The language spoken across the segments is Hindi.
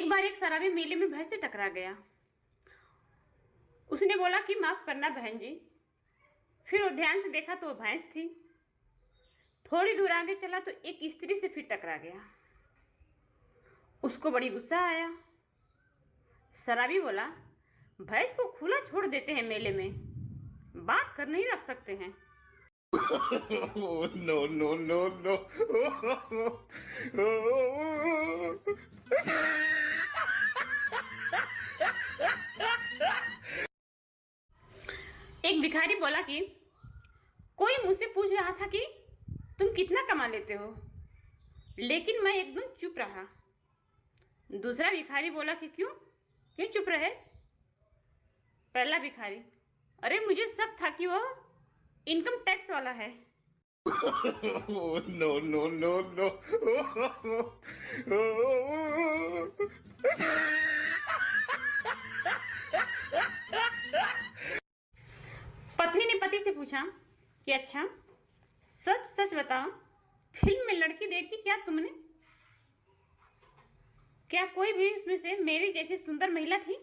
एक बार एक शराबी मेले में भैंस से टकरा गया। उसने बोला कि माफ करना बहन जी। फिर वो ध्यान से देखा तो वो भैंस थी। थोड़ी दूर आगे चला तो एक स्त्री से फिर टकरा गया। उसको बड़ी गुस्सा आया। शराबी बोला, भैंस को खुला छोड़ देते हैं मेले में, बात कर नहीं रख सकते हैं। No, no, no, no. एक भिखारी बोला कि कोई मुझसे पूछ रहा था कि तुम कितना कमा लेते हो, लेकिन मैं एकदम चुप रहा। दूसरा भिखारी बोला कि क्यों क्यों चुप रहे? पहला भिखारी, अरे मुझे शक था कि वो इनकम टैक्स वाला है। No, no, no, no. पत्नी ने पति से पूछा कि अच्छा सच सच बताओ, फिल्म में लड़की देखी क्या तुमने? क्या कोई भी उसमें से मेरी जैसी सुंदर महिला थी?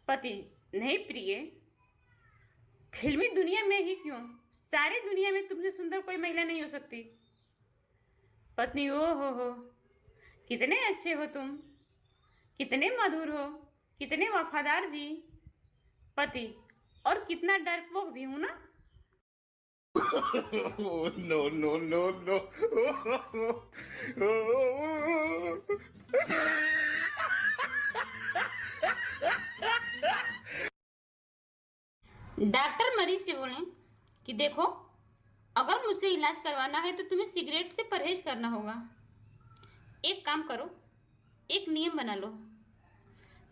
पति, नहीं प्रिय, फिल्मी दुनिया में ही क्यों, सारी दुनिया में तुमसे सुंदर कोई महिला नहीं हो सकती। पत्नी, ओ हो, कितने अच्छे हो तुम, कितने मधुर हो, कितने वफादार भी। पति, और कितना डरपोक भी हूं ना। No, no, no, no. Doctor मरीज से बोले कि देखो, अगर मुझसे इलाज करवाना है तो तुम्हें सिगरेट से परहेज करना होगा। एक काम करो, एक नियम बना लो,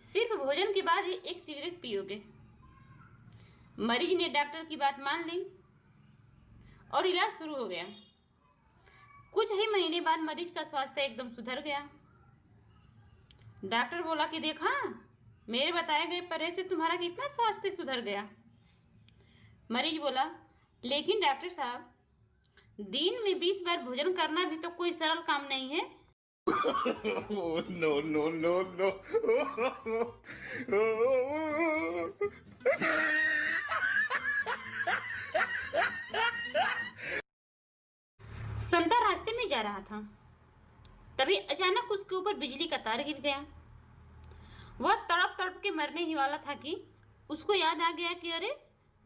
सिर्फ भोजन के बाद ही एक सिगरेट पियोगे। मरीज ने डॉक्टर की बात मान ली और इलाज शुरू हो गया। कुछ ही महीने बाद मरीज का स्वास्थ्य एकदम सुधर गया। डॉक्टर बोला कि देखा, मेरे बताए गए परहेज से तुम्हारा कितना स्वास्थ्य सुधर गया। मरीज बोला, लेकिन डॉक्टर साहब, दिन में 20 बार भोजन करना भी तो कोई सरल काम नहीं है। No, no, no, no. संता रास्ते में जा रहा था, तभी अचानक उसके ऊपर बिजली का तार गिर गया। वह तड़प तड़प के मरने ही वाला था कि उसको याद आ गया कि अरे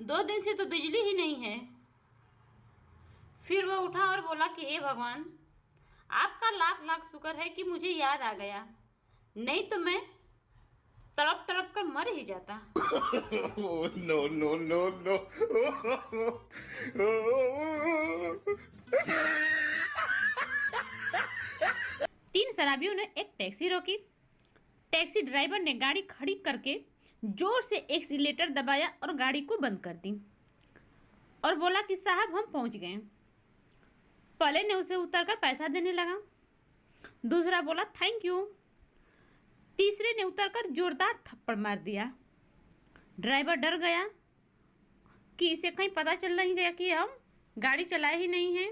2 दिन से तो बिजली ही नहीं है। फिर वह उठा और बोला कि हे भगवान, आपका लाख लाख शुक्र है कि मुझे याद आ गया, नहीं तो मैं तड़प तड़प कर मर ही जाता। No, no, no, no. 3 शराबियों ने एक टैक्सी रोकी। टैक्सी ड्राइवर ने गाड़ी खड़ी करके जोर से एक्सीलेटर दबाया और गाड़ी को बंद कर दी और बोला कि साहब हम पहुंच गए। पहले ने उसे उतरकर पैसा देने लगा। दूसरा बोला थैंक यू। तीसरे ने उतरकर जोरदार थप्पड़ मार दिया। ड्राइवर डर गया कि इसे कहीं पता चल नहीं गया कि हम गाड़ी चलाए ही नहीं हैं।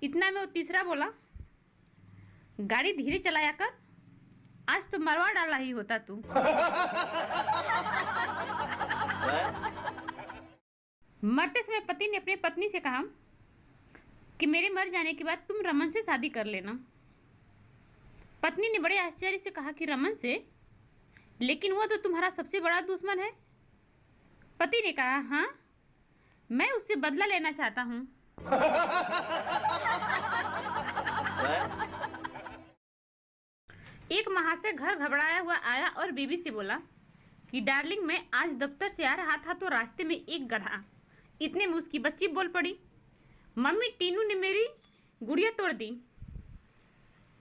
इतना में वो तीसरा बोला, गाड़ी धीरे चलाया कर, आज तो मरवा डाला ही होता तू। मरते समय पति ने अपनी पत्नी से कहा कि मेरे मर जाने के बाद तुम रमन से शादी कर लेना। पत्नी ने बड़े आश्चर्य से कहा कि रमन से? लेकिन वो तो तुम्हारा सबसे बड़ा दुश्मन है। पति ने कहा, हाँ, मैं उससे बदला लेना चाहता हूँ। एक महाशय घर घबराया हुआ आया और बीवी से बोला कि डार्लिंग, मैं आज दफ्तर से आ रहा था तो रास्ते में एक गधा। इतने में उसकी बच्ची बोल पड़ी, मम्मी टीनू ने मेरी गुड़िया तोड़ दी।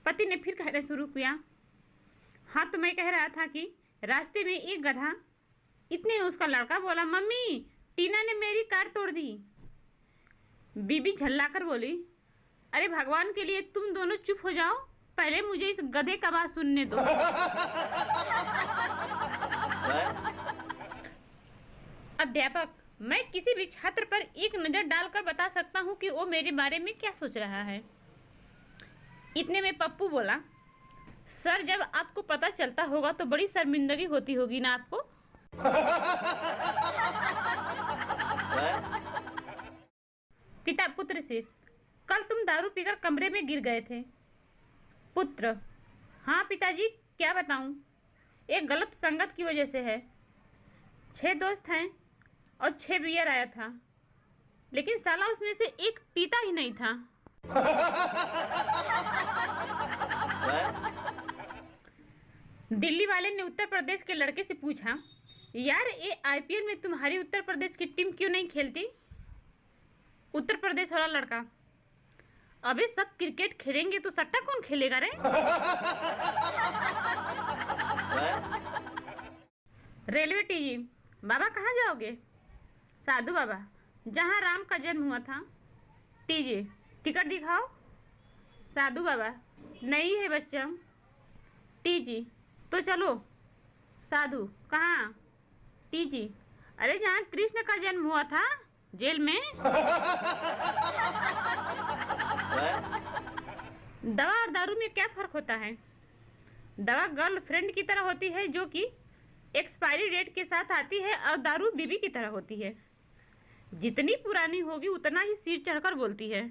पति ने फिर कहना शुरू किया, हाँ तो मैं कह रहा था कि रास्ते में एक गधा। इतने में उसका लड़का बोला, मम्मी टीना ने मेरी कार तोड़ दी। बीबी झल्लाकर बोली, अरे भगवान के लिए तुम दोनों चुप हो जाओ, पहले मुझे इस गधे का बात सुनने दो। अध्यापक, मैं किसी भी छात्र पर एक नज़र डालकर बता सकता हूँ कि वो मेरे बारे में क्या सोच रहा है। इतने में पप्पू बोला, सर जब आपको पता चलता होगा तो बड़ी शर्मिंदगी होती होगी ना आपको। पिता पुत्र से, कल तुम दारू पीकर कमरे में गिर गए थे। पुत्र, हाँ पिताजी, क्या बताऊं, एक गलत संगत की वजह से है। 6 दोस्त हैं और 6 बियर आया था, लेकिन साला उसमें से एक पीता ही नहीं था। दिल्ली वाले ने उत्तर प्रदेश के लड़के से पूछा, यार ये IPL में तुम्हारी उत्तर प्रदेश की टीम क्यों नहीं खेलती। उत्तर प्रदेश वाला लड़का, अबे सब क्रिकेट खेलेंगे तो सट्टा कौन खेलेगा रे। रेलवे टीजी, बाबा कहाँ जाओगे। साधु बाबा, जहाँ राम का जन्म हुआ था। टीजी, टिकट दिखाओ। साधु बाबा, नहीं है बच्चा। टीजी, तो चलो। साधु, कहाँ। टीजी, अरे जहाँ कृष्ण का जन्म हुआ था, जेल में। दवा और दारू में क्या फर्क होता है। दवा गर्लफ्रेंड की तरह होती है जो कि एक्सपायरी डेट के साथ आती है, और दारू बीबी की तरह होती है, जितनी पुरानी होगी उतना ही सिर चढ़कर बोलती है।